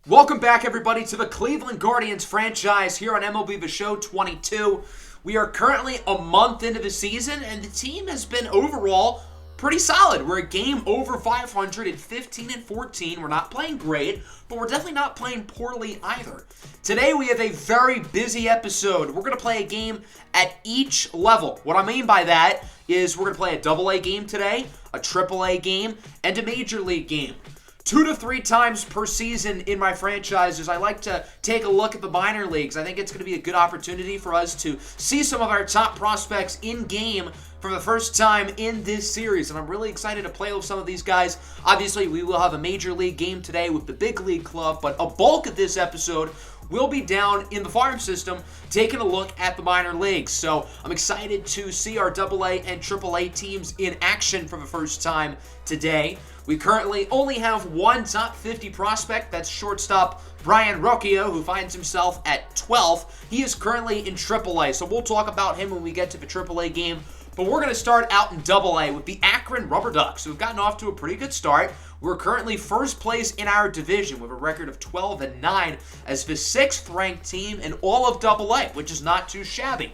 Welcome back, everybody, to the Cleveland Guardians franchise here on MLB The Show 22. We are currently a month into the season, and the team has been overall pretty solid. We're a game over 500 at 15-14. We're not playing great, but we're definitely not playing poorly either. Today, we have a very busy episode. We're going to play a game at each level. What I mean by that is we're going to play a AA game today, a AAA game, and a Major League game. 2 to 3 times per season in my franchises, I like to take a look at the minor leagues. I think it's going to be a good opportunity for us to see some of our top prospects in game for the first time in this series, and I'm really excited to play with some of these guys. Obviously, we will have a Major League game today with the Big League Club, but a bulk of this episode will be down in the farm system taking a look at the minor leagues. So I'm excited to see our AA and AAA teams in action for the first time today. We currently only have one top 50 prospect. That's shortstop Brian Rocchio, who finds himself at 12th. He is currently in AAA, so we'll talk about him when we get to the AAA game. But we're going to start out in AA with the Akron Rubber Ducks, who have gotten off to a pretty good start. We're currently first place in our division with a record of 12-9 as the 6th-ranked team in all of AA, which is not too shabby.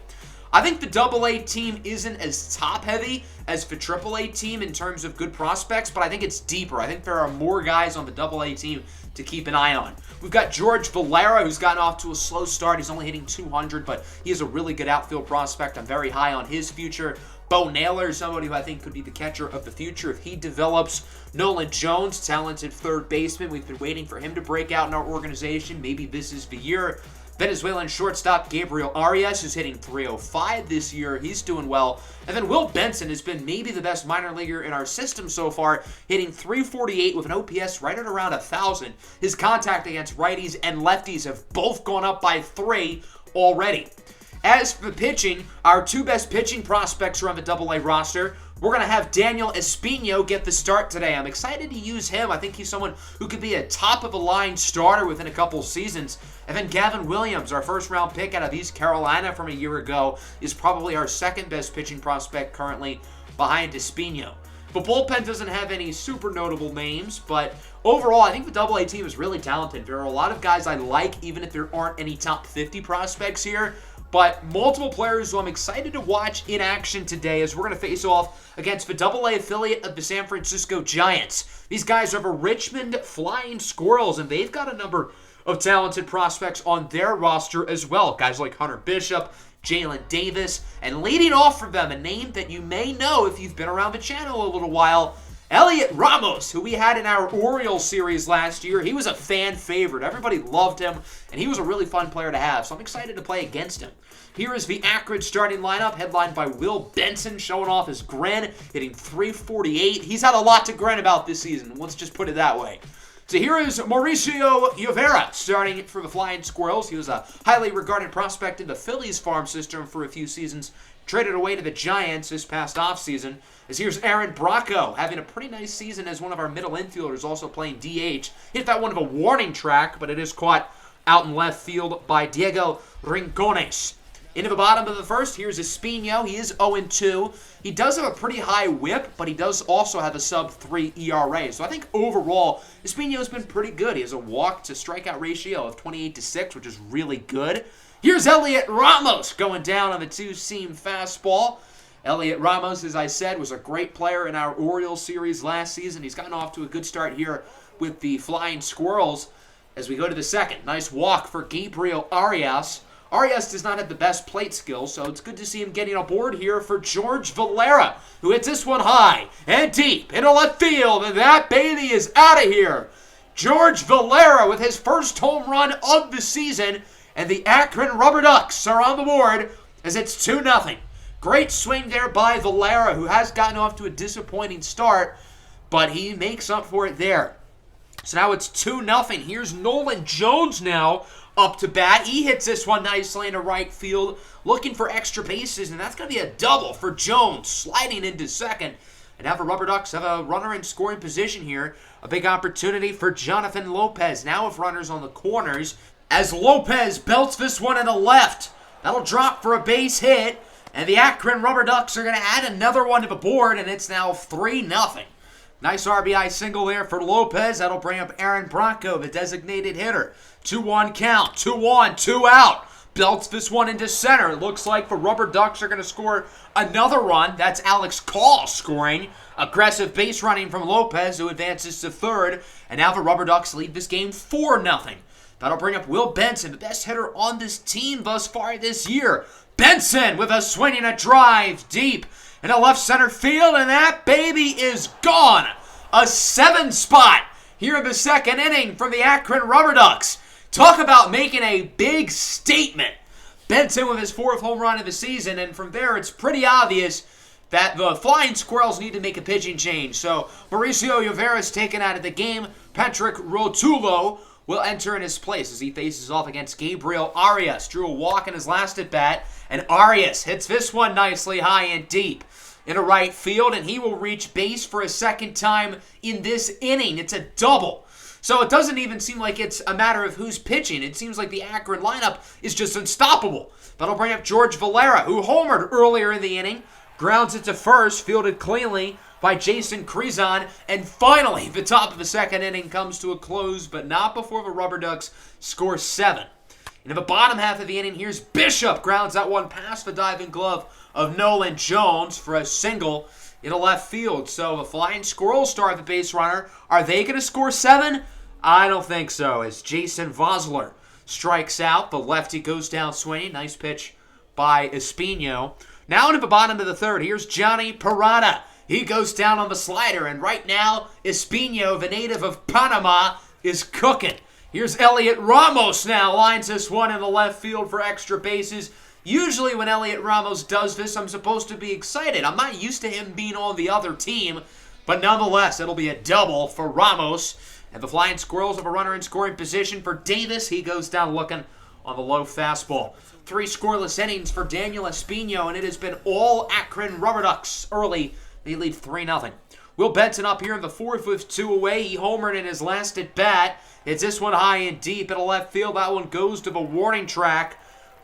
I think the AA team isn't as top-heavy as the AAA team in terms of good prospects, but I think it's deeper. I think there are more guys on the AA team to keep an eye on. We've got George Valera, who's gotten off to a slow start. He's only hitting 200, but he is a really good outfield prospect. I'm very high on his future. Bo Naylor, somebody who I think could be the catcher of the future if he develops. Nolan Jones, talented third baseman. We've been waiting for him to break out in our organization. Maybe this is the year. Venezuelan shortstop Gabriel Arias, who's hitting .305 this year. He's doing well. And then Will Benson has been maybe the best minor leaguer in our system so far, hitting .348 with an OPS right at around 1,000. His contact against righties and lefties have both gone up by 3 already. As for the pitching, our 2 best pitching prospects are on the AA roster. We're going to have Daniel Espino get the start today. I'm excited to use him. I think he's someone who could be a top-of-the-line starter within a couple seasons. And then Gavin Williams, our first-round pick out of East Carolina from a year ago, is probably our 2nd-best pitching prospect currently behind Espino. The bullpen doesn't have any super notable names, but overall, I think the AA team is really talented. There are a lot of guys I like, even if there aren't any top 50 prospects here. But multiple players who I'm excited to watch in action today as we're going to face off against the AA affiliate of the San Francisco Giants. These guys are the Richmond Flying Squirrels, and they've got a number of talented prospects on their roster as well. Guys like Hunter Bishop, Jalen Davis, and leading off for them, a name that you may know if you've been around the channel a little while, Elliot Ramos, who we had in our Orioles series last year. He was a fan favorite. Everybody loved him, and he was a really fun player to have, so I'm excited to play against him. Here is the Akron starting lineup, headlined by Will Benson, showing off his grin, hitting .348. He's had a lot to grin about this season, let's just put it that way. So here is Mauricio Llovera starting for the Flying Squirrels. He was a highly regarded prospect in the Phillies farm system for a few seasons, traded away to the Giants this past offseason. As here's Aaron Bracco, having a pretty nice season as one of our middle infielders, also playing DH. Hit that one of a warning track, but it is caught out in left field by Diego Rincones. Into the bottom of the first, here's Espino. He is 0-2. He does have a pretty high whip, but he does also have a sub-3 ERA. So I think overall, Espino's been pretty good. He has a walk-to-strikeout ratio of 28-6, which is really good. Here's Elliot Ramos going down on the 2-seam fastball. Elliot Ramos, as I said, was a great player in our Orioles series last season. He's gotten off to a good start here with the Flying Squirrels. As we go to the second, nice walk for Gabriel Arias. Arias does not have the best plate skills, so it's good to see him getting aboard here for George Valera, who hits this one high and deep into left field, and that baby is out of here. George Valera with his first home run of the season, and the Akron Rubber Ducks are on the board as it's 2-0. Great swing there by Valera, who has gotten off to a disappointing start, but he makes up for it there. So now it's 2-0. Here's Nolan Jones now up to bat. He hits this one nicely into right field, looking for extra bases, and that's going to be a double for Jones, sliding into second. And now the Rubber Ducks have a runner in scoring position here. A big opportunity for Jonathan Lopez, now with runners on the corners, as Lopez belts this one into left. That'll drop for a base hit, and the Akron Rubber Ducks are going to add another one to the board, and it's now 3-0. Nice RBI single there for Lopez. That'll bring up Aaron Bronco, the designated hitter. 2-1 count. 2-1, 2 out. Belts this one into center. It looks like the Rubber Ducks are going to score another run. That's Alex Call scoring. Aggressive base running from Lopez, who advances to third. And now the Rubber Ducks lead this game 4-0. That'll bring up Will Benson, the best hitter on this team thus far this year. Benson with a swing and a drive deep in a left center field, and that baby is gone. A 7 spot here in the second inning from the Akron Rubber Ducks. Talk about making a big statement. Benson with his 4th home run of the season, and from there it's pretty obvious that the Flying Squirrels need to make a pitching change. So Mauricio Rivera's taken out of the game. Patrick Rotulo will enter in his place as he faces off against Gabriel Arias. Drew a walk in his last at-bat, and Arias hits this one nicely high and deep into right field, and he will reach base for a second time in this inning. It's a double. So it doesn't even seem like it's a matter of who's pitching. It seems like the Akron lineup is just unstoppable. That'll bring up George Valera, who homered earlier in the inning, grounds it to first, fielded cleanly by Jason Krizan, and finally, the top of the second inning comes to a close, but not before the Rubber Ducks score 7. In the bottom half of the inning, here's Bishop, grounds that one past the diving glove of Nolan Jones for a single in a left field. So the Flying Squirrels start the base runner. Are they going to score 7? I don't think so, as Jason Vosler strikes out. The lefty goes down swinging. Nice pitch by Espino. Now into the bottom of the third, here's Johnny Parada. He goes down on the slider, and right now, Espino, the native of Panama, is cooking. Here's Elliot Ramos now, lines this one in the left field for extra bases. Usually when Elliot Ramos does this, I'm supposed to be excited. I'm not used to him being on the other team, but nonetheless, it'll be a double for Ramos. And the Flying Squirrels have a runner in scoring position for Davis. He goes down looking on the low fastball. 3 scoreless innings for Daniel Espino, and it has been all Akron Rubber Ducks early. They lead 3-0. Will Benson up here in the 4th with 2 away. He homered in his last at-bat. It's this one high and deep in a left field. That one goes to the warning track,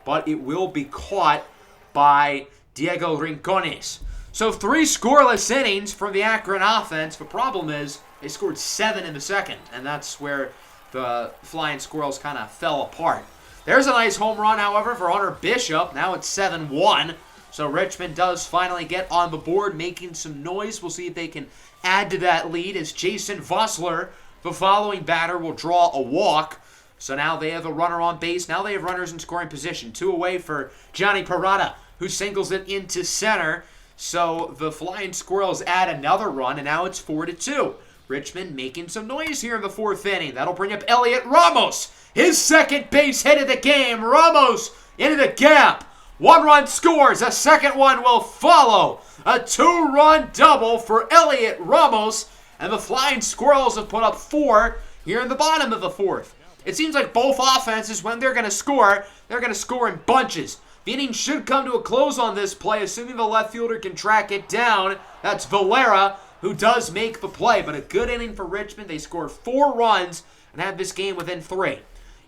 but it will be caught by Diego Rincones. So 3 scoreless innings from the Akron offense. The problem is they scored 7 in the second, and that's where the Flying Squirrels kind of fell apart. There's a nice home run, however, for Hunter Bishop. Now it's 7-1. So Richmond does finally get on the board, making some noise. We'll see if they can add to that lead as Jason Vosler, the following batter, will draw a walk. So now they have a runner on base. Now they have runners in scoring position. 2 away for Johnny Parada, who singles it into center. So the Flying Squirrels add another run, and now it's 4-2. Richmond making some noise here in the 4th inning. That'll bring up Elliot Ramos, his second base hit of the game. Ramos into the gap. 1 run scores. A second one will follow. A 2-run double for Elliot Ramos. And the Flying Squirrels have put up 4 here in the bottom of the 4th. It seems like both offenses, when they're going to score, they're going to score in bunches. The inning should come to a close on this play, assuming the left fielder can track it down. That's Valera, who does make the play. But a good inning for Richmond. They scored 4 runs and have this game within 3.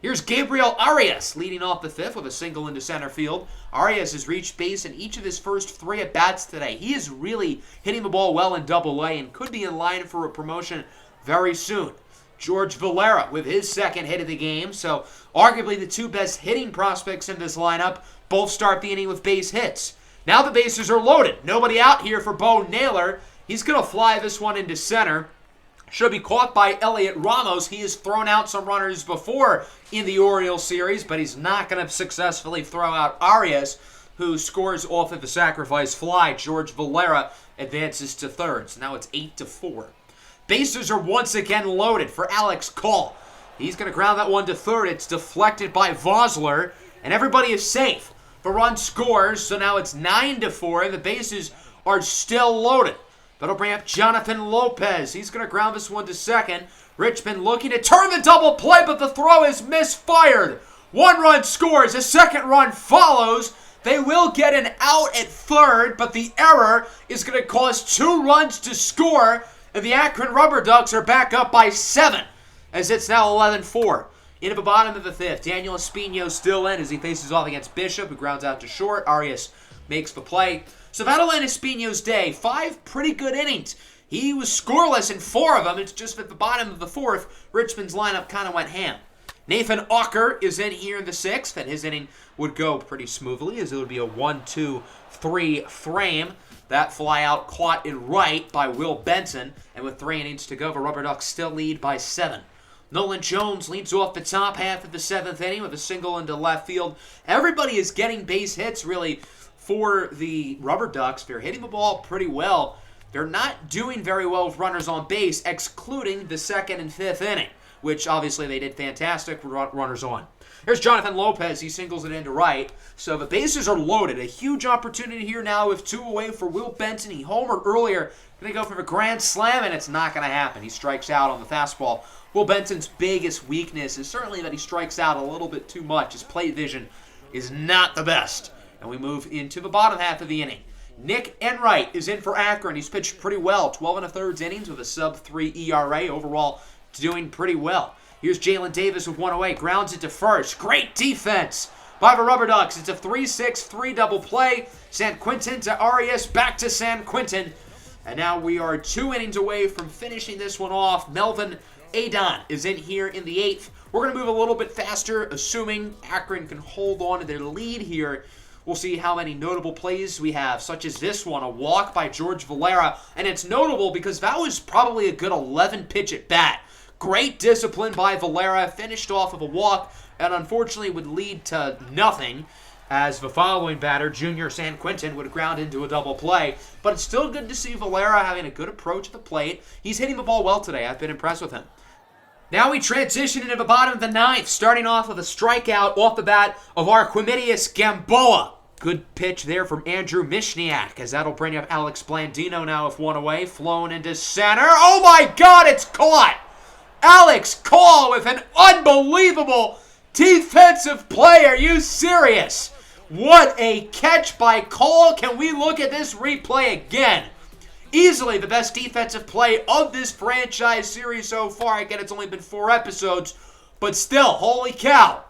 Here's Gabriel Arias leading off the 5th with a single into center field. Arias has reached base in each of his first 3 at-bats today. He is really hitting the ball well in Double-A and could be in line for a promotion very soon. George Valera with his second hit of the game. So arguably the 2 best hitting prospects in this lineup both start the inning with base hits. Now the bases are loaded. Nobody out here for Bo Naylor. He's going to fly this one into center. Should be caught by Elliot Ramos. He has thrown out some runners before in the Orioles series, but he's not going to successfully throw out Arias, who scores off of the sacrifice fly. George Valera advances to third. So now it's 8-4. Bases are once again loaded for Alex Call. He's going to ground that one to third. It's deflected by Vosler, and everybody is safe. The run scores, so now it's 9-4. The bases are still loaded. That'll bring up Jonathan Lopez. He's going to ground this one to second. Richmond looking to turn the double play, but the throw is misfired. 1 run scores. A second run follows. They will get an out at third, but the error is going to cause 2 runs to score, and the Akron Rubber Ducks are back up by 7, as it's now 11-4. Into the bottom of the 5th, Daniel Espino still in as he faces off against Bishop, who grounds out to short. Arias makes the play. So that'll end Espino's day. 5 pretty good innings He was scoreless in 4 of them. It's just at the bottom of the 4th, Richmond's lineup kind of went ham. Nathan Ocker is in here in the 6th, and his inning would go pretty smoothly as it would be a 1-2-3 frame. That fly out caught in right by Will Benson, and with 3 innings to go, the Rubber Ducks still lead by 7. Nolan Jones leads off the top half of the 7th inning with a single into left field. Everybody is getting base hits, really, for the Rubber Ducks. They're hitting the ball pretty well. They're not doing very well with runners on base, excluding the 2nd and 5th inning, which obviously they did fantastic with runners on. Here's Jonathan Lopez. He singles it into right. So the bases are loaded. A huge opportunity here now with 2 away for Will Benson. He homered earlier. Going to go for the grand slam, and it's not going to happen. He strikes out on the fastball. Will Benson's biggest weakness is certainly that he strikes out a little bit too much. His plate vision is not the best. And we move into the bottom half of the inning. Nick Enright is in for Akron. He's pitched pretty well. 12 1/3 innings with a sub-3 ERA. Overall, doing pretty well. Here's Jalen Davis with 1 away. Grounds it to first. Great defense by the Rubber Ducks. It's a 3-6-3 double play. San Quentin to Arias. Back to San Quentin. And now we are 2 innings away from finishing this one off. Melvin Adon is in here in the 8th. We're going to move a little bit faster, assuming Akron can hold on to their lead here. We'll see how many notable plays we have, such as this one, a walk by George Valera. And it's notable because that was probably a good 11-pitch at bat. Great discipline by Valera, finished off of a walk, and unfortunately would lead to nothing, as the following batter, Junior San Quentin, would ground into a double play. But it's still good to see Valera having a good approach at the plate. He's hitting the ball well today. I've been impressed with him. Now we transition into the bottom of the 9th, starting off with a strikeout off the bat of Arquimidius Gamboa. Good pitch there from Andrew Mishniak, as that'll bring up Alex Blandino now with 1 away, flown into center. Oh my God, it's caught! Alex Call with an unbelievable defensive play. Are you serious? What a catch by Call. Can we look at this replay again? Easily the best defensive play of this franchise series so far. Again, it's only been 4 episodes, but still, holy cow.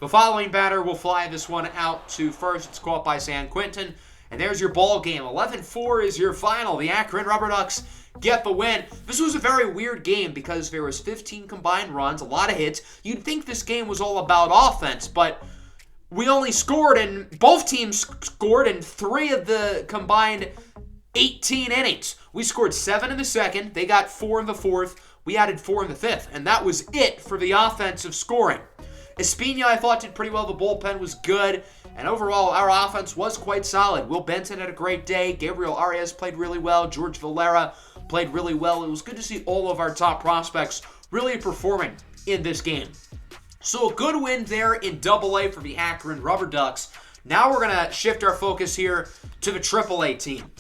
The following batter will fly this one out to first. It's caught by San Quentin. And there's your ball game. 11-4 is your final. The Akron Rubber Ducks get the win. This was a very weird game because there was 15 combined runs, a lot of hits. You'd think this game was all about offense, but we only scored, and both teams scored in 3 of the combined 18 innings. We scored 7 in the 2nd. They got 4 in the 4th. We added 4 in the 5th, and that was it for the offensive scoring. Espina, I thought, did pretty well. The bullpen was good. And overall, our offense was quite solid. Will Benson had a great day. Gabriel Arias played really well. George Valera played really well. It was good to see all of our top prospects really performing in this game. So a good win there in AA for the Akron Rubber Ducks. Now we're going to shift our focus here to the AAA team.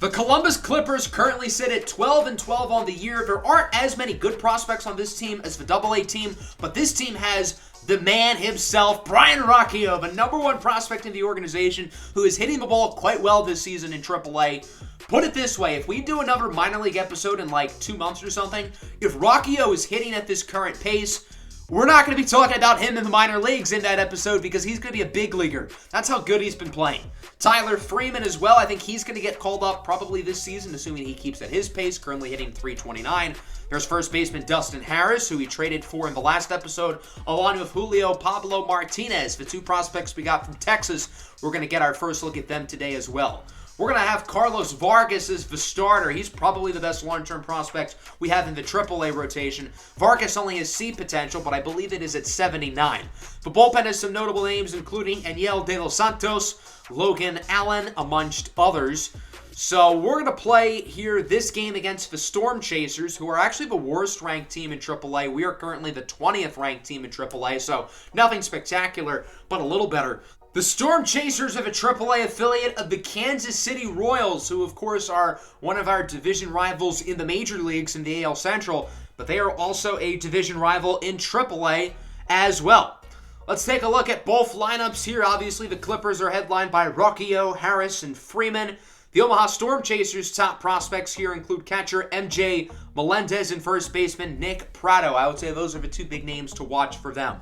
The Columbus Clippers currently sit at 12-12 on the year. There aren't as many good prospects on this team as the AA team, but this team has the man himself, Brian Rocchio, the #1 prospect in the organization, who is hitting the ball quite well this season in AAA. Put it this way, if we do another minor league episode in like 2 months or something, if Rocchio is hitting at this current pace, we're not going to be talking about him in the minor leagues in that episode because he's going to be a big leaguer. That's how good he's been playing. Tyler Freeman as well. I think he's going to get called up probably this season, assuming he keeps at his pace, currently hitting .329. There's first baseman Dustin Harris, who we traded for in the last episode, along with Julio Pablo Martinez, the 2 prospects we got from Texas. We're going to get our first look at them today as well. We're going to have Carlos Vargas as the starter. He's probably the best long-term prospect we have in the AAA rotation. Vargas only has C potential, but I believe it is at 79. The bullpen has some notable names, including Aniel De Los Santos, Logan Allen, amongst others. So we're going to play here this game against the Storm Chasers, who are actually the worst-ranked team in AAA. We are currently the 20th-ranked team in AAA, so nothing spectacular, but a little better. The Storm Chasers are a AAA affiliate of the Kansas City Royals, who of course are one of our division rivals in the major leagues in the AL Central, but they are also a division rival in AAA as well. Let's take a look at both lineups here. Obviously, the Clippers are headlined by Rocchio, Harris, and Freeman. The Omaha Storm Chasers' top prospects here include catcher MJ Melendez and first baseman Nick Pratto. I would say those are the 2 big names to watch for them.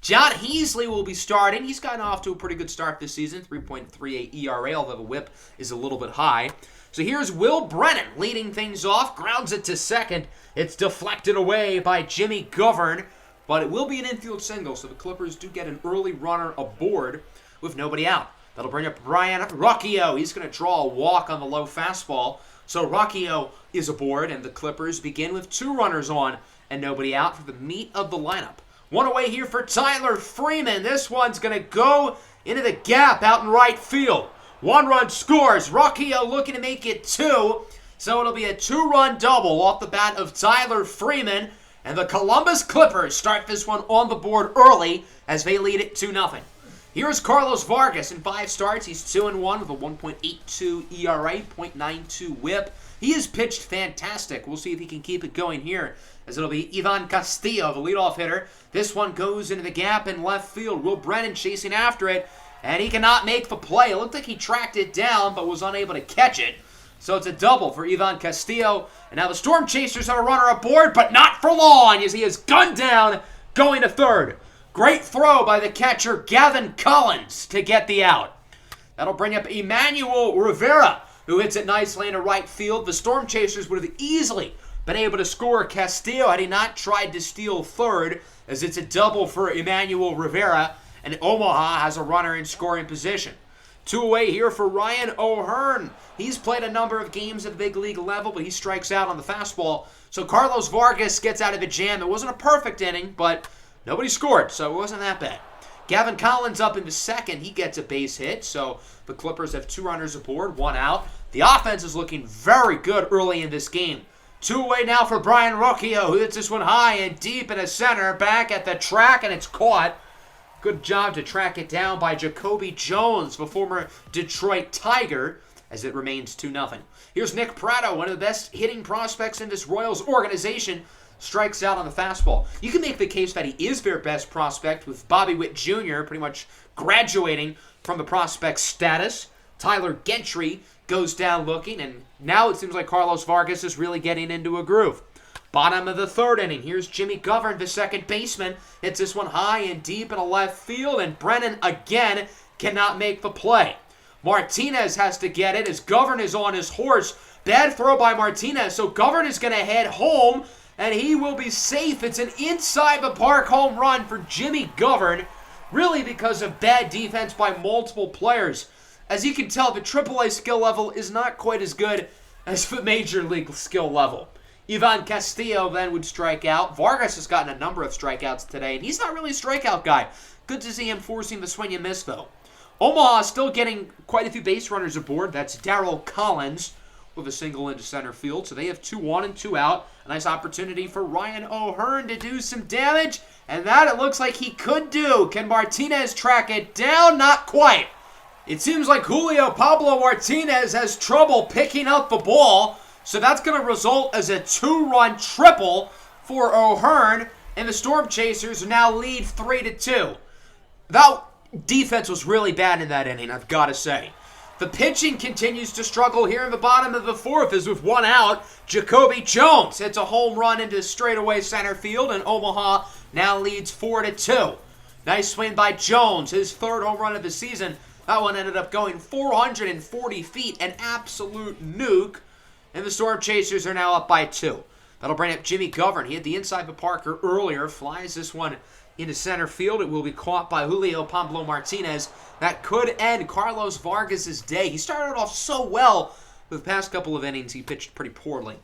John Heasley will be starting. He's gotten off to a pretty good start this season, 3.38 ERA, although the whip is a little bit high. So here's Will Brennan leading things off, grounds it to second. It's deflected away by Jimmy Govern, but it will be an infield single, so the Clippers do get an early runner aboard with nobody out. That'll bring up Brian Rocchio. He's going to draw a walk on the low fastball. So Rocchio is aboard, and the Clippers begin with 2 runners on and nobody out for the meat of the lineup. One away here for Tyler Freeman. This one's going to go into the gap out in right field. 1 run scores. Rocchio looking to make it 2. So it'll be a 2-run double off the bat of Tyler Freeman. And the Columbus Clippers start this one on the board early as they lead it 2-0. Here's Carlos Vargas in 5 starts. He's 2-1 with a 1.82 ERA, .92 whip. He has pitched fantastic. We'll see if he can keep it going here, as it'll be Ivan Castillo, the leadoff hitter. This one goes into the gap in left field. Will Brennan chasing after it, and he cannot make the play. It looked like he tracked it down, but was unable to catch it. So it's a double for Ivan Castillo. And now the Storm Chasers have a runner aboard, but not for long, as he is gunned down going to third. Great throw by the catcher, Gavin Collins, to get the out. That'll bring up Emmanuel Rivera, who hits it nicely into right field. The Storm Chasers would have easily been able to score Castillo had he not tried to steal third, as it's a double for Emmanuel Rivera, and Omaha has a runner in scoring position. 2 away here for Ryan O'Hearn. He's played a number of games at the big league level, but he strikes out on the fastball. So Carlos Vargas gets out of a jam. It wasn't a perfect inning, but nobody scored, so it wasn't that bad. Gavin Collins up into second. He gets a base hit, so the Clippers have 2 runners aboard, 1 out. The offense is looking very good early in this game. 2 away now for Brian Rocchio, who hits this one high and deep in the center, back at the track, and it's caught. Good job to track it down by Jacoby Jones, the former Detroit Tiger, as it remains 2-0. Here's Nick Pratto, one of the best hitting prospects in this Royals organization, strikes out on the fastball. You can make the case that he is their best prospect, with Bobby Witt Jr. pretty much graduating from the prospect status. Tyler Gentry goes down looking, and now it seems like Carlos Vargas is really getting into a groove. Bottom of the 3rd inning, here's Jimmy Govern, the second baseman. Hits this one high and deep in a left field, and Brennan again cannot make the play. Martinez has to get it as Govern is on his horse. Bad throw by Martinez, so Govern is going to head home, and he will be safe. It's an inside-the-park home run for Jimmy Govern, really because of bad defense by multiple players. As you can tell, the AAA skill level is not quite as good as the Major League skill level. Ivan Castillo then would strike out. Vargas has gotten a number of strikeouts today, and he's not really a strikeout guy. Good to see him forcing the swing and miss, though. Omaha is still getting quite a few base runners aboard. That's Darryl Collins with a single into center field. So they have 2 on and 2 out. A nice opportunity for Ryan O'Hearn to do some damage, and that it looks like he could do. Can Martinez track it down? Not quite. It seems like Julio Pablo Martinez has trouble picking up the ball, so that's going to result as a 2-run triple for O'Hearn, and the Storm Chasers now lead 3-2. That defense was really bad in that inning, I've got to say. The pitching continues to struggle here in the bottom of the 4th, as with 1 out, Jacoby Jones hits a home run into straightaway center field, and Omaha now leads 4-2. Nice swing by Jones, his 3rd home run of the season. That one ended up going 440 feet, an absolute nuke. And the Storm Chasers are now up by 2. That'll bring up Jimmy Govern. He had the inside the Parker earlier. Flies this one into center field. It will be caught by Julio Pablo Martinez. That could end Carlos Vargas' day. He started off so well. The past couple of innings, he pitched pretty poorly.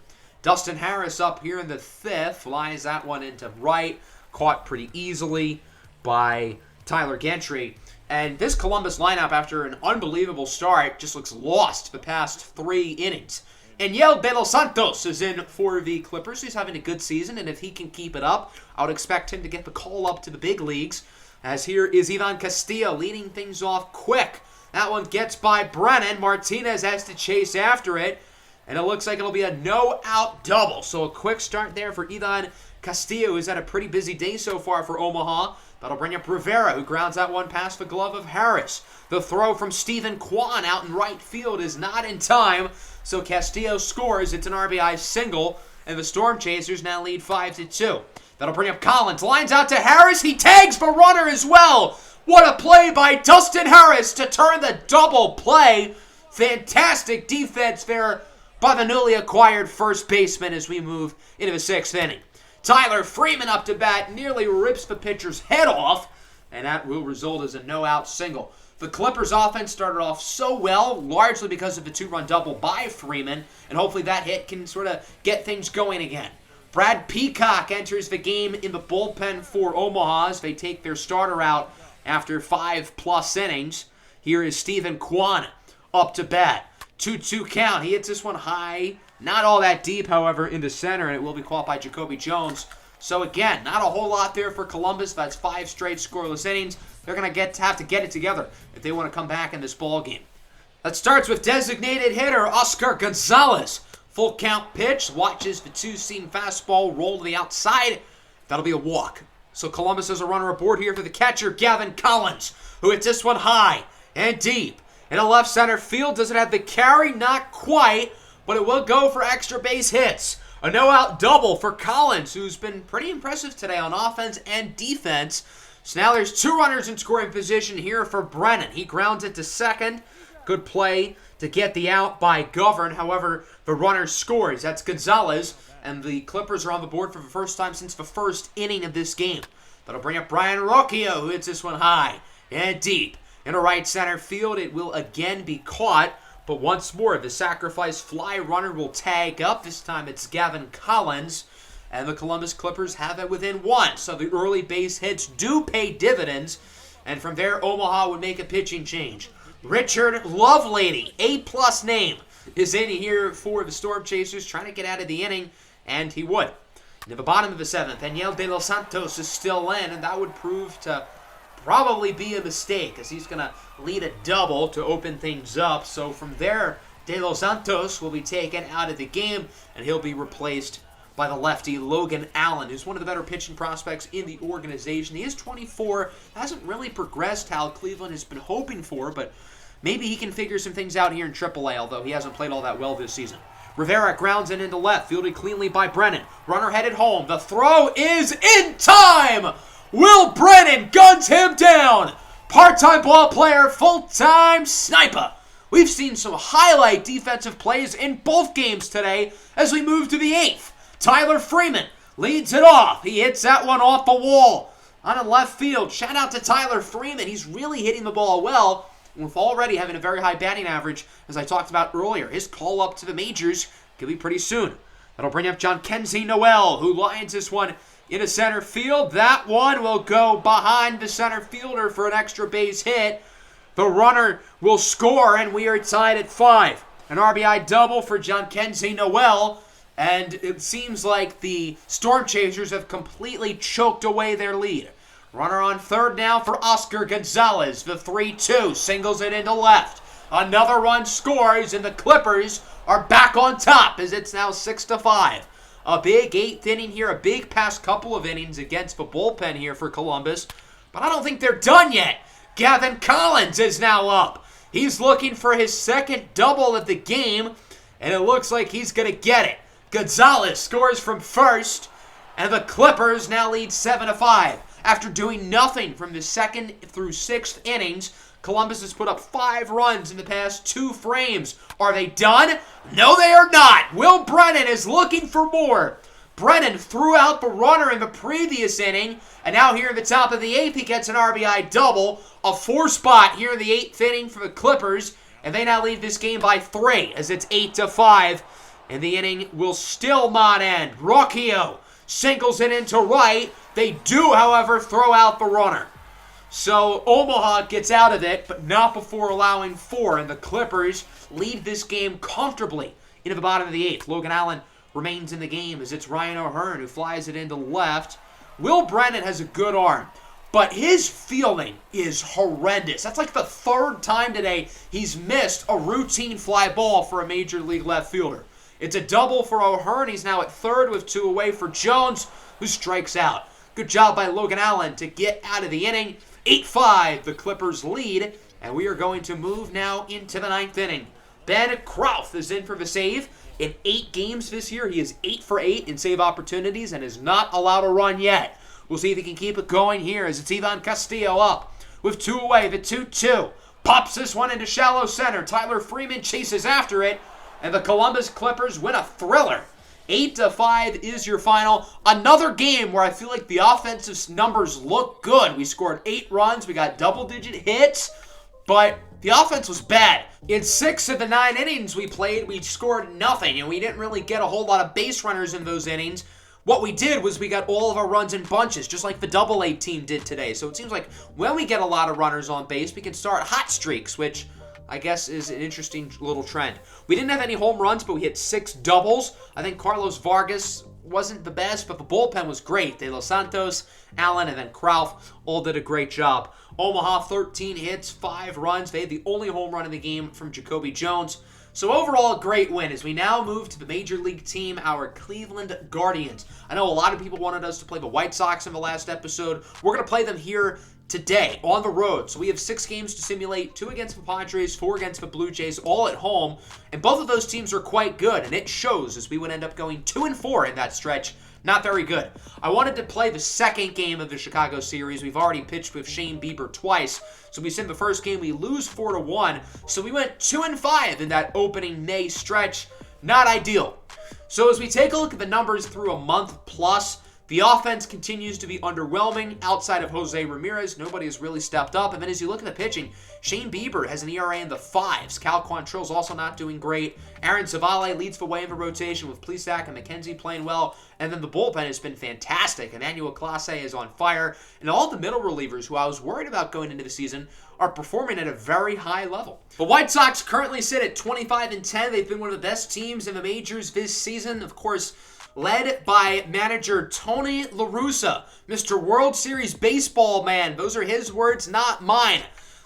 Dustin Harris up here in the 5th. Flies that one into right. Caught pretty easily by Tyler Gentry. And this Columbus lineup, after an unbelievable start, just looks lost the past 3 innings. And Yel De Los Santos is in for the Clippers. He's having a good season, and if he can keep it up, I would expect him to get the call up to the big leagues. As here is Ivan Castillo leading things off quick. That one gets by Brennan. Martinez has to chase after it, and it looks like it'll be a no-out double. So a quick start there for Ivan Castillo, who's had a pretty busy day so far for Omaha. That'll bring up Rivera, who grounds that one past the glove of Harris. The throw from Stephen Kwan out in right field is not in time, so Castillo scores. It's an RBI single, and the Storm Chasers now lead 5-2. That'll bring up Collins. Lines out to Harris. He tags the runner as well. What a play by Dustin Harris to turn the double play. Fantastic defense there by the newly acquired first baseman as we move into the 6th inning. Tyler Freeman up to bat, nearly rips the pitcher's head off, and that will result as a no-out single. The Clippers offense started off so well, largely because of the 2-run double by Freeman, and hopefully that hit can sort of get things going again. Brad Peacock enters the game in the bullpen for Omaha as they take their starter out after 5+ innings. Here is Stephen Kwan up to bat. 2-2 count. He hits this one high, not all that deep, however, in the center, and it will be caught by Jacoby Jones. So again, not a whole lot there for Columbus. That's 5 straight scoreless innings. They're going to have to get it together if they want to come back in this ball game. That starts with designated hitter Oscar Gonzalez. Full count pitch, watches the 2-seam fastball roll to the outside. That'll be a walk. So Columbus has a runner aboard here for the catcher, Gavin Collins, who hits this one high and deep. In a left center field, does it have the carry? Not quite, but it will go for extra base hits. A no-out double for Collins, who's been pretty impressive today on offense and defense. So now there's 2 runners in scoring position here for Brennan. He grounds it to second. Good play to get the out by Govern. However, the runner scores. That's Gonzalez, and the Clippers are on the board for the first time since the 1st inning of this game. That'll bring up Brian Rocchio, who hits this one high and deep. In a right center field, it will again be caught, but once more, the sacrifice fly runner will tag up. This time it's Gavin Collins, and the Columbus Clippers have it within 1. So the early base hits do pay dividends, and from there, Omaha would make a pitching change. Richard Lovelady, A+ name, is in here for the Storm Chasers, trying to get out of the inning, and he would. Near the bottom of the 7th, Daniel De Los Santos is still in, and that would prove to probably be a mistake, as he's going to lead a double to open things up. So from there, De Los Santos will be taken out of the game, and he'll be replaced by the lefty Logan Allen, who's one of the better pitching prospects in the organization. He is 24, hasn't really progressed how Cleveland has been hoping for, but maybe he can figure some things out here in AAA, although he hasn't played all that well this season. Rivera grounds it into left, fielded cleanly by Brennan. Runner headed home. The throw is in time! Will Brennan guns him down. Part-time ball player, full-time sniper. We've seen some highlight defensive plays in both games today as we move to the 8th. Tyler Freeman leads it off. He hits that one off the wall on a left field. Shout out to Tyler Freeman. He's really hitting the ball well, with already having a very high batting average, as I talked about earlier. His call up to the majors could be pretty soon. That'll bring up John Kenzie Noel, who lines this one into center field. That one will go behind the center fielder for an extra base hit. The runner will score, and we are tied at 5. An RBI double for John Kenzie Noel, and it seems like the Storm Chasers have completely choked away their lead. Runner on third now for Oscar Gonzalez. The 3-2 singles it into left. Another run scores, and the Clippers are back on top as it's now 6-5. A big 8th inning here, a big past couple of innings against the bullpen here for Columbus. But I don't think they're done yet. Gavin Collins is now up. He's looking for his 2nd double of the game, and it looks like he's going to get it. Gonzalez scores from first, and the Clippers now lead 7-5. After doing nothing from the 2nd through 6th innings, Columbus has put up 5 runs in the past 2 frames. Are they done? No, they are not. Will Brennan is looking for more. Brennan threw out the runner in the previous inning, and now here in the top of the 8th, he gets an RBI double. A 4 spot here in the 8th inning for the Clippers, and they now lead this game by 3 as it's 8-5, and the inning will still not end. Rocchio singles it into right. They do, however, throw out the runner. So Omaha gets out of it, but not before allowing 4, and the Clippers lead this game comfortably into the bottom of the 8th. Logan Allen remains in the game as it's Ryan O'Hearn who flies it into left. Will Brennan has a good arm, but his fielding is horrendous. That's like the 3rd time today he's missed a routine fly ball for a major league left fielder. It's a double for O'Hearn. He's now at 3rd with 2 away for Jones, who strikes out. Good job by Logan Allen to get out of the inning. 8-5, the Clippers lead, and we are going to move now into the 9th inning. Ben Krauth is in for the save. In 8 games this year, he is 8 for 8 in save opportunities and is not allowed a run yet. We'll see if he can keep it going here as it's Ivan Castillo up with 2 away. The 2-2. pops this one into shallow center. Tyler Freeman chases after it, and the Columbus Clippers win a thriller. 8-5 is your final. Another game where I feel like the offensive numbers look good. We scored 8 runs. We got double-digit hits, but the offense was bad. In 6 of the 9 innings we played, we scored nothing, and we didn't really get a whole lot of base runners in those innings. What we did was we got all of our runs in bunches, just like the Double-A team did today. So it seems like when we get a lot of runners on base, we can start hot streaks, which I guess is an interesting little trend. We didn't have any home runs, but we hit 6 doubles. I think Carlos Vargas wasn't the best, but the bullpen was great. De Los Santos, Allen, and then Krauf all did a great job. Omaha, 13 hits, 5 runs. They had the only home run in the game from Jacoby Jones. So overall, a great win as we now move to the Major League team, our Cleveland Guardians. I know a lot of people wanted us to play the White Sox in the last episode. We're going to play them here today on the road. So we have 6 games to simulate, 2 against the Padres, 4 against the Blue Jays, all at home. And both of those teams are quite good, and it shows as we would end up going 2-4 in that stretch. Not very good. I wanted to play the second game of the Chicago series. We've already pitched with Shane Bieber twice. So we said the first game we lose 4-1. So we went 2-5 in that opening May stretch. Not ideal. So as we take a look at the numbers through a month plus, the offense continues to be underwhelming. Outside of Jose Ramirez, nobody has really stepped up. And then as you look at the pitching, Shane Bieber has an ERA in the 5s. Cal Quantrill's also not doing great. Aaron Savale leads the way in the rotation with Plesac and McKenzie playing well. And then the bullpen has been fantastic. Emmanuel Clase is on fire. And all the middle relievers who I was worried about going into the season are performing at a very high level. The White Sox currently sit at 25-10. They've been one of the best teams in the majors this season. Of course, led by manager Tony La Russa, Mr. World Series baseball man. Those are his words, not mine.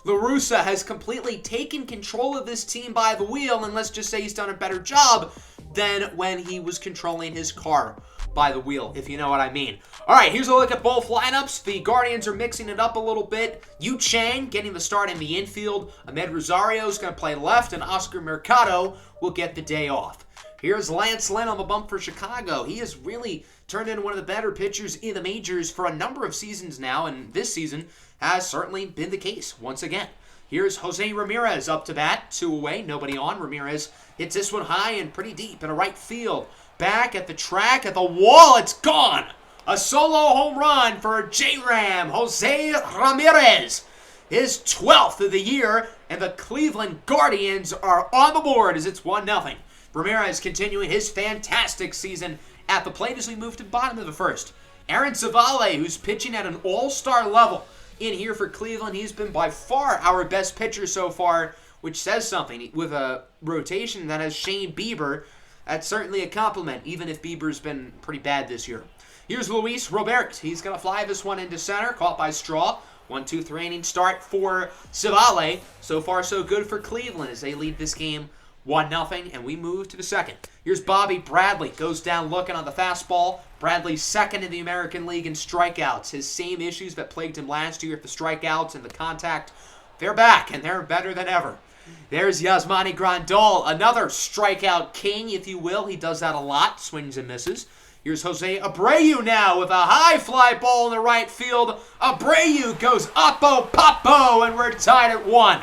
La Russa has completely taken control of this team by the wheel, and let's just say he's done a better job than when he was controlling his car by the wheel, if you know what I mean. All right, here's a look at both lineups. The Guardians are mixing it up a little bit. Yu Chang getting the start in the infield. Ahmed Rosario is going to play left, and Oscar Mercado will get the day off. Here's Lance Lynn on the bump for Chicago. He has really turned into one of the better pitchers in the majors for a number of seasons now, and this season has certainly been the case once again. Here's Jose Ramirez up to bat, 2 away, nobody on. Ramirez hits this one high and pretty deep in a right field. Back at the track, at the wall, it's gone. A solo home run for J-Ram, Jose Ramirez. His 12th of the year, and the Cleveland Guardians are on the board as it's 1-0. Ramirez continuing his fantastic season at the plate as we move to the bottom of the first. Aaron Savale, who's pitching at an all-star level in here for Cleveland. He's been by far our best pitcher so far, which says something. With a rotation that has Shane Bieber, that's certainly a compliment, even if Bieber's been pretty bad this year. Here's Luis Robert. He's going to fly this one into center, caught by Straw. 1-2-3 inning start for Savale. So far, so good for Cleveland as they lead this game 1-0, and we move to the second. Here's Bobby Bradley. Goes down looking on the fastball. Bradley's second in the American League in strikeouts. His same issues that plagued him last year, the strikeouts and the contact, they're back, and they're better than ever. There's Yasmani Grandal, another strikeout king, if you will. He does that a lot, swings and misses. Here's Jose Abreu now with a high fly ball in the right field. Abreu goes oppo popo, and we're tied at 1.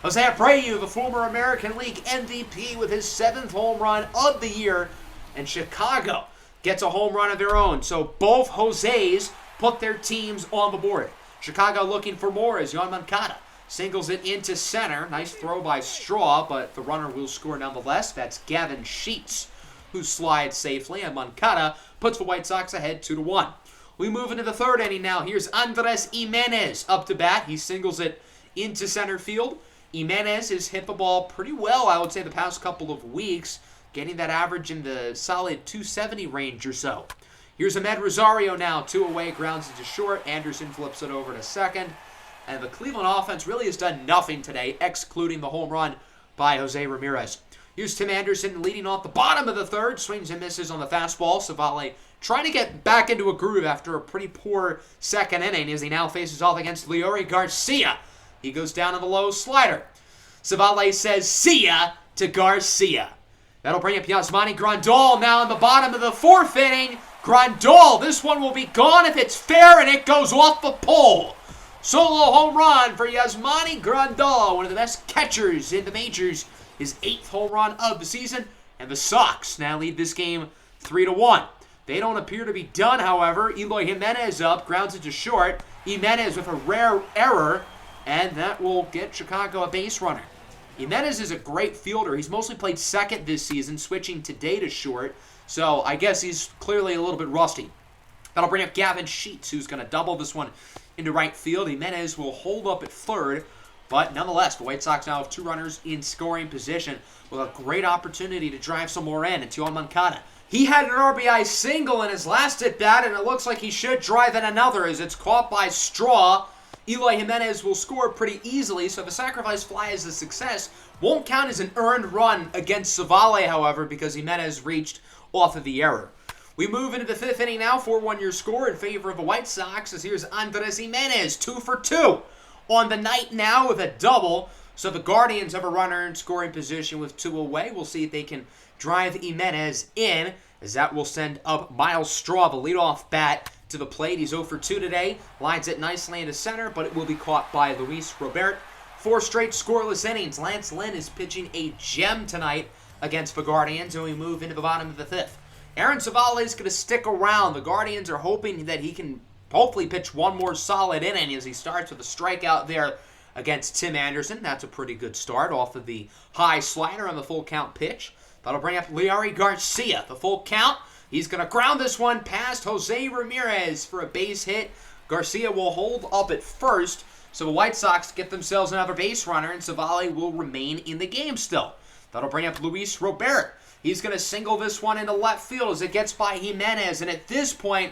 Jose Abreu, the former American League MVP, with his 7th home run of the year, and Chicago gets a home run of their own. So both Jose's put their teams on the board. Chicago looking for more as Yoan Moncada singles it into center. Nice throw by Straw, but the runner will score nonetheless. That's Gavin Sheets, who slides safely, and Moncada puts the White Sox ahead 2-1. We move into the third inning now. Here's Andres Jimenez up to bat. He singles it into center field. Jimenez has hit the ball pretty well, I would say, the past couple of weeks, getting that average in the solid 270 range or so. Here's Ahmed Rosario now, 2 away, grounds it to short. Anderson flips it over to second. And the Cleveland offense really has done nothing today, excluding the home run by Jose Ramirez. Here's Tim Anderson leading off the bottom of the third, swings and misses on the fastball. Savale trying to get back into a groove after a pretty poor second inning as he now faces off against Leury Garcia. He goes down on the low slider. Savale says, "See ya" to Garcia. That'll bring up Yasmani Grandal now in the bottom of the 4th inning. Grandal, this one will be gone if it's fair, and it goes off the pole. Solo home run for Yasmani Grandal, one of the best catchers in the majors. His 8th home run of the season. And the Sox now lead this game 3-1. They don't appear to be done, however. Eloy Jimenez up, grounds it to short. Jimenez with a rare error, and that will get Chicago a base runner. Jimenez is a great fielder. He's mostly played second this season, switching today to short. So I guess he's clearly a little bit rusty. That'll bring up Gavin Sheets, who's going to double this one into right field. Jimenez will hold up at third. But nonetheless, the White Sox now have 2 runners in scoring position with a great opportunity to drive some more in. And Yoan Moncada, he had an RBI single in his last at-bat, and it looks like he should drive in another as it's caught by Straw. Eloy Jimenez will score pretty easily, so if a sacrifice fly is a success, won't count as an earned run against Savale, however, because Jimenez reached off of the error. We move into the 5th inning now, 4-1 your score in favor of the White Sox, as here's Andres Jimenez, 2 for 2 on the night now with a double. So the Guardians have a runner in scoring position with 2 away. We'll see if they can drive Jimenez in, as that will send up Miles Straw, the leadoff bat, to the plate. He's 0 for 2 today. Lines it nicely into center, but it will be caught by Luis Robert. 4 straight scoreless innings. Lance Lynn is pitching a gem tonight against the Guardians, and we move into the bottom of the 5th. Aaron Savale is going to stick around. The Guardians are hoping that he can hopefully pitch one more solid inning as he starts with a strikeout there against Tim Anderson. That's a pretty good start off of the high slider on the full count pitch. That'll bring up Leury Garcia. The full count. He's going to ground this one past Jose Ramirez for a base hit. Garcia will hold up at first, so the White Sox get themselves another base runner, and Savale will remain in the game still. That'll bring up Luis Robert. He's going to single this one into left field as it gets by Jimenez, and at this point,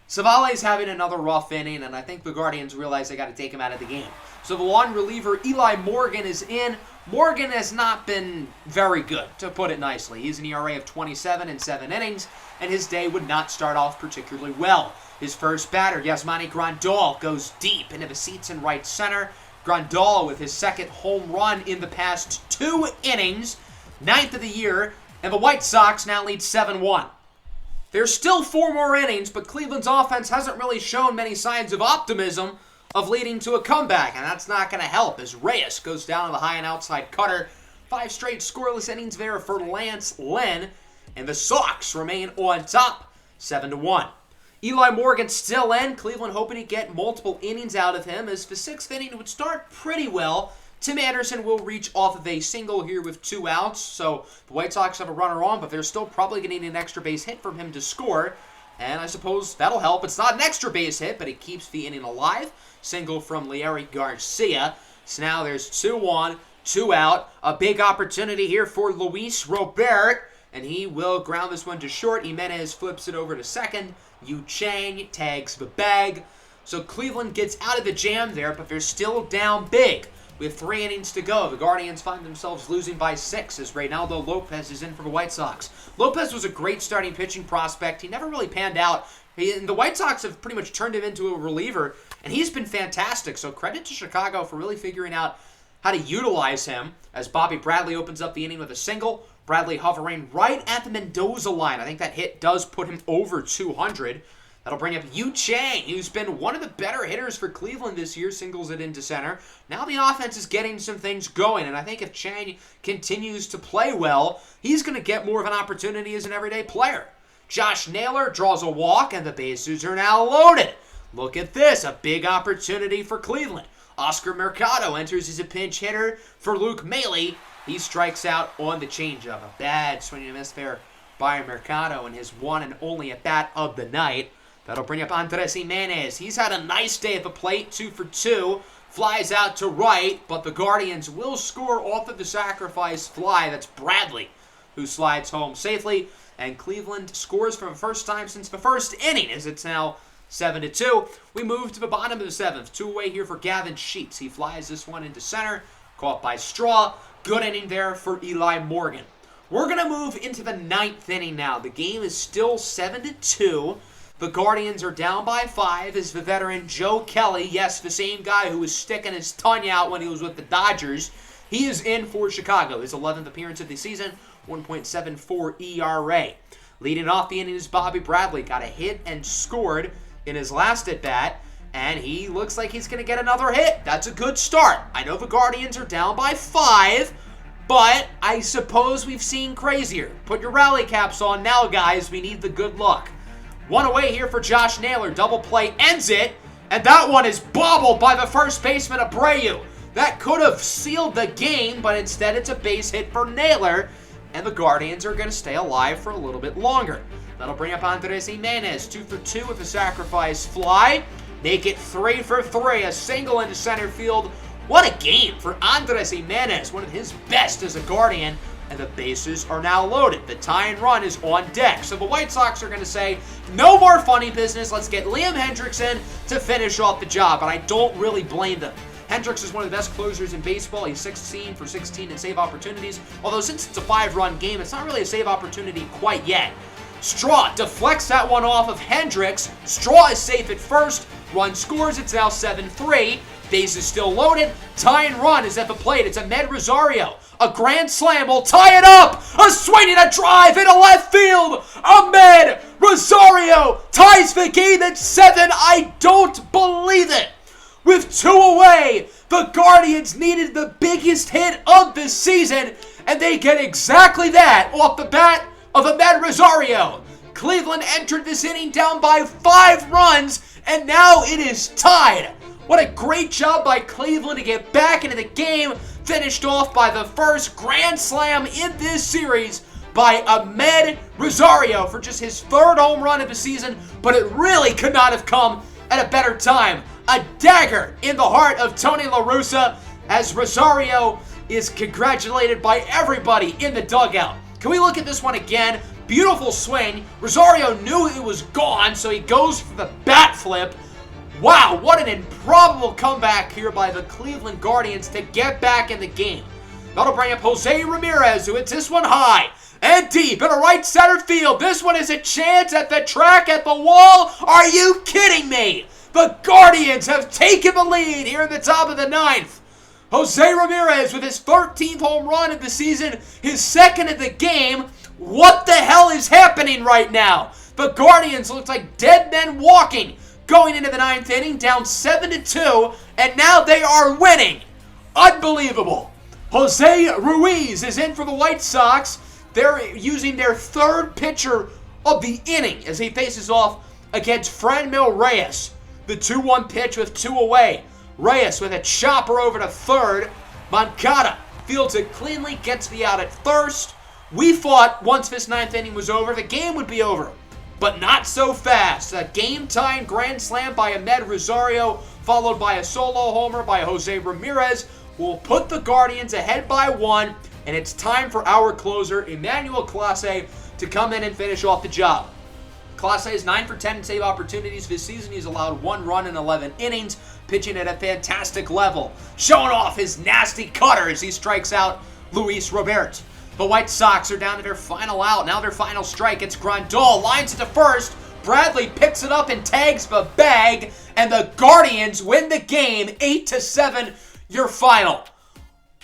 Savale's having another rough inning, and I think the Guardians realize they got to take him out of the game. So the long reliever, Eli Morgan, is in. Morgan has not been very good, to put it nicely. He's an ERA of 27 in 7 innings, and his day would not start off particularly well. His first batter, Yasmani Grandal, goes deep into the seats in right center. Grandal with his 2nd home run in the past 2 innings, 9th of the year, and the White Sox now lead 7-1. There's still 4 more innings, but Cleveland's offense hasn't really shown many signs of optimism of leading to a comeback, and that's not going to help as Reyes goes down to the high and outside cutter. 5 straight scoreless innings there for Lance Lynn, and the Sox remain on top, 7-1. Eli Morgan still in. Cleveland hoping to get multiple innings out of him as the 6th inning would start pretty well. Tim Anderson will reach off of a single here with 2 outs, so the White Sox have a runner on, but they're still probably going to need an extra base hit from him to score, and I suppose that'll help. It's not an extra base hit, but it keeps the inning alive. Single from Leury Garcia. So now there's 2 on, 2 out. A big opportunity here for Luis Robert, and he will ground this one to short. Jimenez flips it over to second. Yu Chang tags the bag. So Cleveland gets out of the jam there, but they're still down big. With 3 innings to go, the Guardians find themselves losing by 6 as Reynaldo Lopez is in for the White Sox. Lopez was a great starting pitching prospect. He never really panned out. The White Sox have pretty much turned him into a reliever, and he's been fantastic. So credit to Chicago for really figuring out how to utilize him as Bobby Bradley opens up the inning with a single. Bradley hovering right at the Mendoza line. I think that hit does put him over 200. That'll bring up Yu Chang, who's been one of the better hitters for Cleveland this year, singles it into center. Now the offense is getting some things going, and I think if Chang continues to play well, he's going to get more of an opportunity as an everyday player. Josh Naylor draws a walk, and the bases are now loaded. Look at this, a big opportunity for Cleveland. Oscar Mercado enters as a pinch hitter for Luke Maile. He strikes out on the changeup. A bad swing and a miss there by Mercado in his 1 and only at-bat of the night. That'll bring up Andres Jimenez. He's had a nice day at the plate, 2 for 2. Flies out to right, but the Guardians will score off of the sacrifice fly. That's Bradley, who slides home safely. And Cleveland scores for the first time since the first inning, as it's now 7-2. We move to the bottom of the 7th. 2 away here for Gavin Sheets. He flies this one into center, caught by Straw. Good inning there for Eli Morgan. We're going to move into the 9th inning now. The game is still 7-2. The Guardians are down by 5 as the veteran Joe Kelly, yes, the same guy who was sticking his tongue out when he was with the Dodgers, he is in for Chicago. His 11th appearance of the season, 1.74 ERA. Leading off the inning is Bobby Bradley. Got a hit and scored in his last at-bat. and he looks like he's going to get another hit. That's a good start. I know the Guardians are down by 5, but I suppose we've seen crazier. Put your rally caps on now, guys. We need the good luck. One away here for Josh Naylor. Double play ends it, and that one is bobbled by the first baseman, Abreu. That could have sealed the game, but instead it's a base hit for Naylor, and the Guardians are going to stay alive for a little bit longer. That'll bring up Andres Jimenez, 2 for 2 with a sacrifice fly. Make it 3 for 3, a single into center field. What a game for Andres Jimenez, one of his best as a Guardian, and the bases are now loaded. The tying run is on deck, so the White Sox are going to say, no more funny business, let's get Liam Hendricks in to finish off the job, and I don't really blame them. Hendricks is one of the best closers in baseball. He's 16 for 16 in save opportunities, although since it's a 5-run game, it's not really a save opportunity quite yet. Straw deflects that one off of Hendricks. Straw is safe at first. Run scores. It's now 7-3. Base is still loaded. Tying run is at the plate. It's Ahmed Rosario. A grand slam will tie it up. A swing and a drive into left field. Ahmed Rosario ties the game at 7. I don't believe it. With 2 away, the Guardians needed the biggest hit of the season, and they get exactly that off the bat of Ahmed Rosario. Cleveland entered this inning down by 5 runs, and now it is tied. What a great job by Cleveland to get back into the game, finished off by the first grand slam in this series by Ahmed Rosario for just his 3rd home run of the season, but it really could not have come at a better time. A dagger in the heart of Tony La Russa as Rosario is congratulated by everybody in the dugout. Can we look at this one again? Beautiful swing. Rosario knew it was gone, so he goes for the bat flip. Wow, what an improbable comeback here by the Cleveland Guardians to get back in the game. That'll bring up Jose Ramirez, who hits this one high and deep in a right center field. This one is a chance at the track, at the wall. Are you kidding me? The Guardians have taken the lead here in the top of the 9th. Jose Ramirez with his 13th home run of the season, his 2nd of the game. What the hell is happening right now? The Guardians look like dead men walking going into the 9th inning, down 7-2, and now they are winning. Unbelievable. Jose Ruiz is in for the White Sox. They're using their 3rd pitcher of the inning as he faces off against Franmil Reyes. The 2-1 pitch with 2 away. Reyes with a chopper over to 3rd. Moncada fields it cleanly, gets the out at first. We thought once this 9th inning was over, the game would be over. But not so fast. A game-tying grand slam by Ahmed Rosario, followed by a solo homer by Jose Ramirez, will put the Guardians ahead by 1, and it's time for our closer, Emmanuel Clase, to come in and finish off the job. Clase is 9 for 10 in save opportunities this season. He's allowed 1 run in 11 innings, pitching at a fantastic level, showing off his nasty cutter as he strikes out Luis Robert. The White Sox are down to their final out. Now their final strike. It's Grandal. Lines it to first. Bradley picks it up and tags the bag. And the Guardians win the game 8-7. Your final.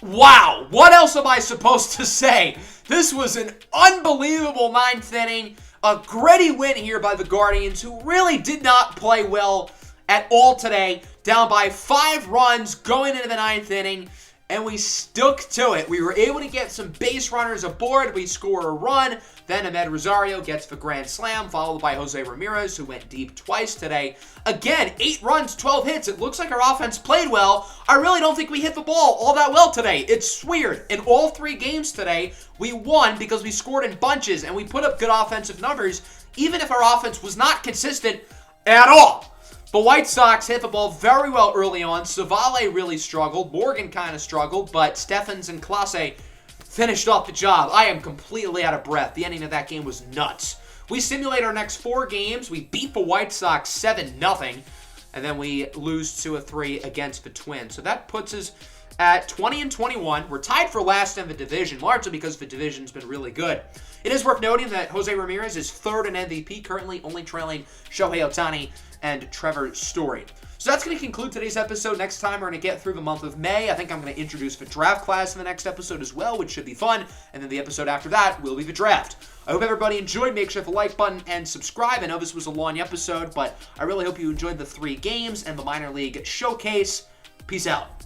Wow. What else am I supposed to say? This was an unbelievable 9th inning. A gritty win here by the Guardians, who really did not play well at all today. Down by 5 runs going into the 9th inning. And we stuck to it. We were able to get some base runners aboard. We score a run. Then Ahmed Rosario gets the grand slam, followed by Jose Ramirez, who went deep twice today. Again, 8 runs, 12 hits. It looks like our offense played well. I really don't think we hit the ball all that well today. It's weird. In all 3 games today, we won because we scored in bunches and we put up good offensive numbers, even if our offense was not consistent at all. The White Sox hit the ball very well early on. Savale really struggled. Morgan kind of struggled, but Steffens and Clase finished off the job. I am completely out of breath. The ending of that game was nuts. We simulate our next 4 games. We beat the White Sox 7-0, and then we lose 2-3 against the Twins. So that puts us at 20-21. We're tied for last in the division, largely because the division's been really good. It is worth noting that Jose Ramirez is 3rd in MVP, currently only trailing Shohei Ohtani and Trevor Story. So that's going to conclude today's episode. Next time, we're going to get through the month of May. I think I'm going to introduce the draft class in the next episode as well, which should be fun. And then the episode after that will be the draft. I hope everybody enjoyed. Make sure to hit the like button and subscribe. I know this was a long episode, but I really hope you enjoyed the 3 games and the minor league showcase. Peace out.